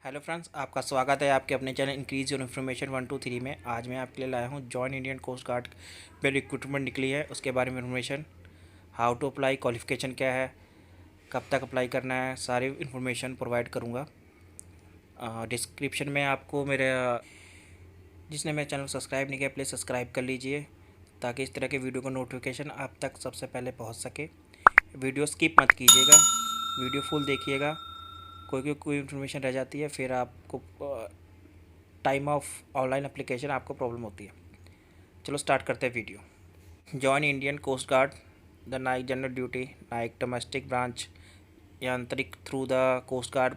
Hello friends, आपका स्वागत है आपके अपने चैनल इंक्रीज योर इन्फॉर्मेशन 1 2 3 में। आज मैं आपके लिए लाया हूँ जॉइन इंडियन कोस्ट गार्ड में रिक्रूटमेंट निकली है उसके बारे में information. How to apply, qualification क्या है, कब तक अप्लाई करना है, सारी इन्फॉर्मेशन प्रोवाइड करूँगा। डिस्क्रिप्शन में आपको मेरे जिसने मेरे चैनल को सब्सक्राइब नहीं किया प्लीज़ सब्सक्राइब कर लीजिए ताकि इस तरह के वीडियो का नोटिफिकेशन आप तक सबसे पहले पहुँच सके। वीडियो स्किप मत कीजिएगा, वीडियो फुल देखिएगा। कोई इन्फॉर्मेशन रह जाती है फिर आपको टाइम ऑफ ऑनलाइन एप्लीकेशन आपको प्रॉब्लम होती है। चलो स्टार्ट करते हैं video. Join Indian Coast Guard the नाइक जनरल ड्यूटी नाइक डोमेस्टिक ब्रांच यांत्रिक थ्रू द कोस्ट गार्ड,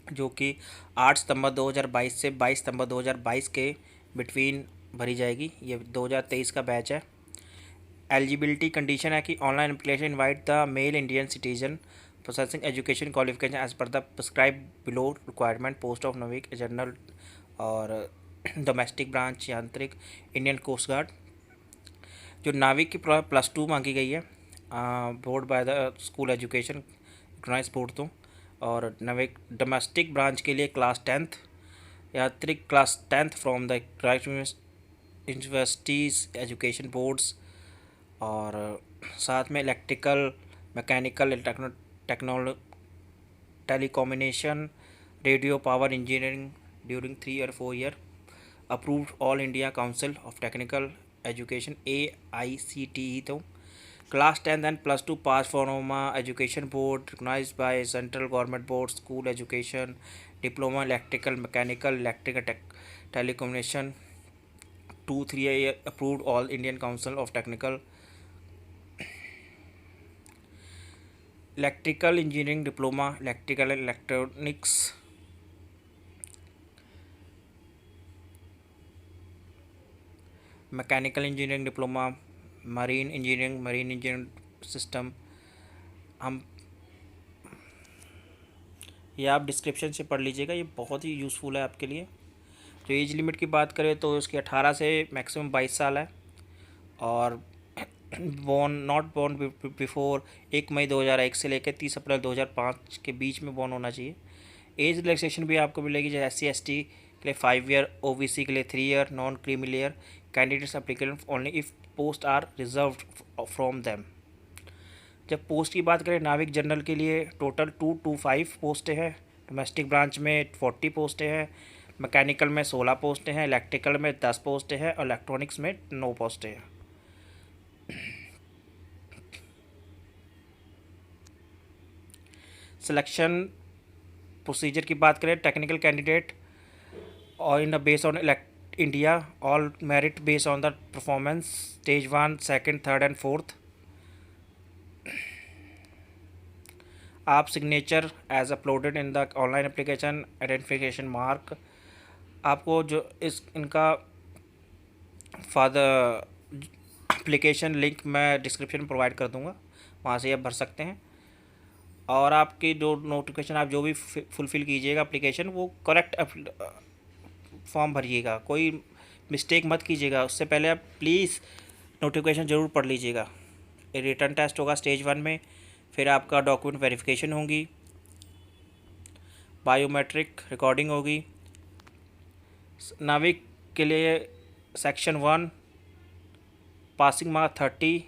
जो कि 8 सितंबर 2022 से 22 सितंबर 2022 के बिटवीन भरी जाएगी। ये 2023 का बैच है। एलिजिबिलिटी कंडीशन है कि online application invite the male Indian citizen processing education qualification age पर the prescribe below requirement post of Navik general और domestic branch Yantrik Indian Coast Guard. जो नाविक की +2 मांगी गई है board by the school education recognise board तो, और नाविक डोमेस्टिक ब्रांच के लिए क्लास 10th, यांत्रिक class 10th from the universities education boards, और साथ में electrical, mechanical, telecommunication, radio power engineering during 3 और 4 year, approved All India Council of Technical Education AICTE तो, class 10th and +2 pass from education board recognize by central government board school education, diploma electrical mechanical electrical telecommunication 2-3 year, approved All Indian Council of Technical electrical engineering diploma electrical electronics, mechanical engineering diploma, marine engineering system. हम ये आप description से पढ़ लीजिएगा, ये बहुत ही useful है आपके लिए। जो एज लिमिट की बात करें तो उसकी 18 से मैक्सिमम 22 साल है, और नॉट बॉर्न बिफोर 1 मई 2001 से लेकर 30 अप्रैल 2005 के बीच में बॉर्न होना चाहिए। एज रिलैक्सेशन भी आपको मिलेगी, जैसे SC के लिए 5 ईयर, OBC के लिए 3 year, non creamy layer candidates applicable only if post are reserved from them. जब पोस्ट की बात करें नाविक जनरल के लिए टोटल 225 पोस्टें हैं, डोमेस्टिक ब्रांच में 40 पोस्टें हैं, मैकेनिकल में 16 पोस्टें हैं, इलेक्ट्रिकल में 10 पोस्टें हैं और इलेक्ट्रॉनिक्स में 9 पोस्टें हैं। सिलेक्शन प्रोसीजर की बात करें, टेक्निकल कैंडिडेट और इन base on India, all merit base on the performance, stage 1, 2nd, 3rd and 4th। आप signature as uploaded in the online application identification mark, आपको जो इस इनका फादर एप्लीकेशन लिंक मैं डिस्क्रिप्शन में प्रोवाइड कर दूंगा, वहाँ से आप भर सकते हैं। और आपकी जो नोटिफिकेशन आप जो भी फुलफ़िल कीजिएगा एप्लीकेशन, वो करेक्ट फॉर्म भरिएगा, कोई मिस्टेक मत कीजिएगा। उससे पहले आप प्लीज़ नोटिफिकेशन ज़रूर पढ़ लीजिएगा। रिटर्न टेस्ट होगा स्टेज 1 में, फिर आपका डॉक्यूमेंट वेरिफिकेशन होगी, बायोमेट्रिक रिकॉर्डिंग होगी। नाविक के लिए सेक्शन 1 पासिंग मार्क 30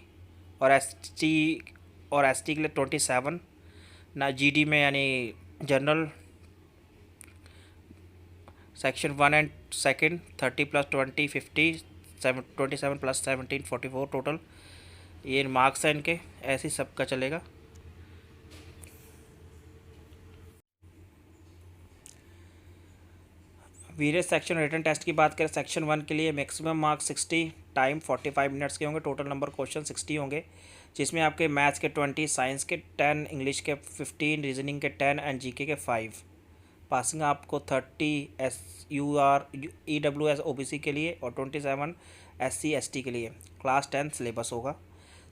और ST के लिए 27 ना, GD में यानी general section 1 and 2nd 30 + 20 50 27 + 17 44 total, ये मार्क्स हैं इनके, ऐसे ही सबका चलेगा। वेरियस सेक्शन रिटन टेस्ट की बात करें, सेक्शन 1 के लिए मैक्सिमम मार्क्स 60, टाइम 45 मिनट्स के होंगे, टोटल नंबर क्वेश्चन 60 होंगे, जिसमें आपके मैथ्स के 20, साइंस के 10, इंग्लिश के 15, रीजनिंग के 10 एंड GK के 5। पासिंग आपको 30 SUR EWS OBC के लिए और 27 SC ST के लिए। क्लास 10 सिलेबस होगा।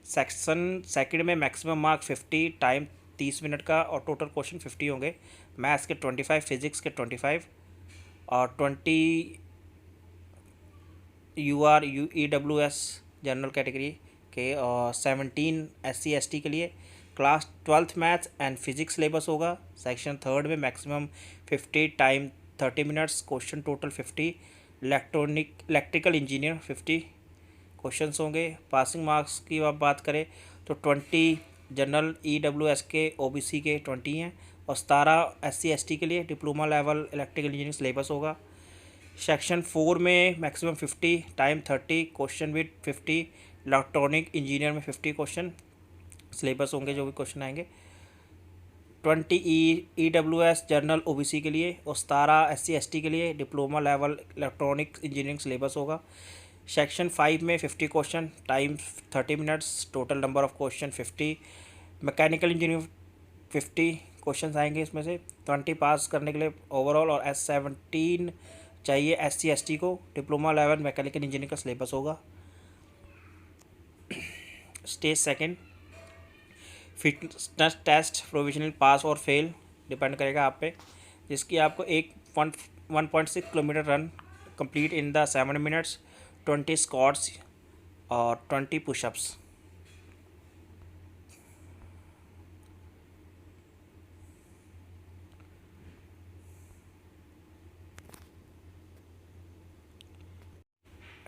सेक्शन सेकंड में मैक्सिमम मार्क 50, टाइम 30 मिनट का और टोटल क्वेश्चन 50 होंगे, मैथ्स के 25, फिजिक्स के 25 और 20 UR EWS जनरल कैटेगरी के और 17 SC ST के लिए, class 12th maths and physics syllabus होगा। सेक्शन थर्ड में maximum 50, time 30 minutes, question total 50। Electrical engineer 50 questions होंगे। पासिंग मार्क्स की आप बात करें तो 20 जनरल EWS के OBC के 20 हैं और 17 SC ST के लिए diploma level electrical engineering syllabus होगा। सेक्शन 4 में मैक्सिमम 50, टाइम 30, क्वेश्चन भी 50। इलेक्ट्रॉनिक इंजीनियर में 50 क्वेश्चन सिलेबस होंगे, जो भी क्वेश्चन आएंगे। 20 EWS जनरल OBC के लिए और 17 SC ST के लिए diploma level electronic engineering syllabus होगा। सेक्शन 5 में 50 question, time 30 minutes, total number of question 50। Mechanical engineering 50 question आएंगे, इसमें से 20 पास करने के लिए ओवरऑल, और S17 चाहिए SC ST को। डिप्लोमा लेवल मैकेनिकल इंजीनियरिंग का सिलेबस होगा। Stage second, fitness test provisional pass और फेल डिपेंड करेगा आप पे, जिसकी आपको 1.6 kilometre run complete in the 7 minutes, 20 squats और 20 pushups.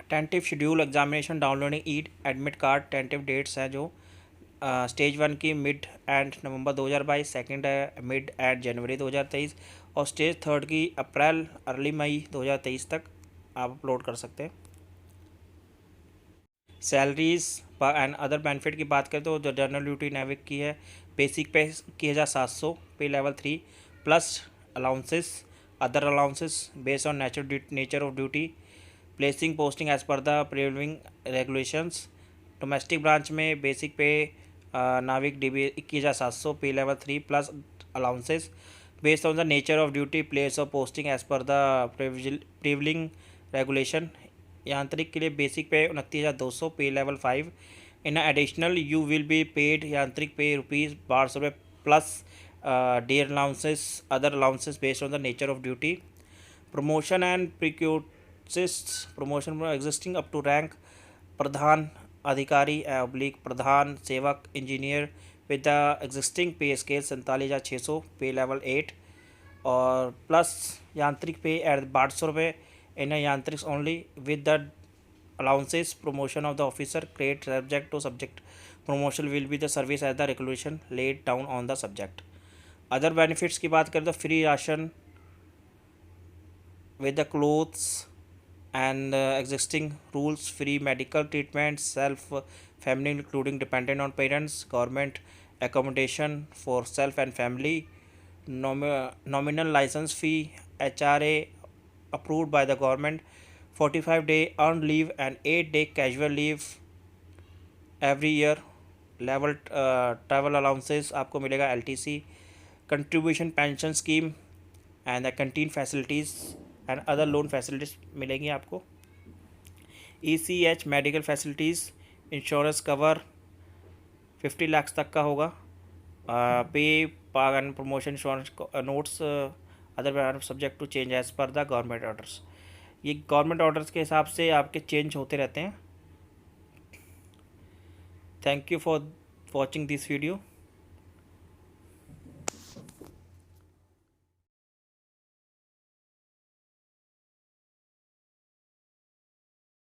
Tentative schedule examination downloading it admit card, tentative dates हैं जो स्टेज 1 की मिड एंड नवंबर 2022, सेकंड है मिड एंड जनवरी 2023 और स्टेज थर्ड की अप्रैल अर्ली मई 2023 तक आप अपलोड कर सकते हैं। सैलरीज एंड अदर बेनिफिट की बात करें तो जो जनरल ड्यूटी नेविक की है, basic pay 1700, pay level 3 plus allowances, other allowances based on nature of duty, placing posting as पर the prevailing regulations. Domestic branch में बेसिक पे नाविक DB 21,700, pay level 3 plus allowances based on the nature of duty, place of posting as पर the prevailing regulation. यांत्रिक के लिए basic pay 29,200, pay level 5। In additional you will be paid यांत्रिक pay ₹1200 plus their allowances, other allowances based on the nature of duty. Promotion and promotion existing up to rank Pradhan Adhikari Pradhan Sevak engineer with the existing pay scale 47,600, pay level 8 और plus यांत्रिक पे eight ₹1200 in यांत्रिक only with the allowances. Promotion of the officer grade subject to subject promotion will be the service as the regulation laid down on the subject. Other benefits की बात करें तो free ration with the clothes and existing rules, free medical treatment, self family including dependent on parents, government accommodation for self and family, nominal license fee, HRA approved by the government, 45-day earned leave and 8-day casual leave every year, level travel allowances आपको मिलेगा LTC, contribution pension scheme and the canteen facilities and other loan facilities मिलेंगी आपको। ECH medical facilities, insurance cover 50 lakh तक का होगा। Pay पाग and promotion insurance notes other subject to change as पर the government orders. ये गवर्नमेंट ऑर्डर्स के हिसाब से आपके चेंज होते रहते हैं। Thank you for watching this video.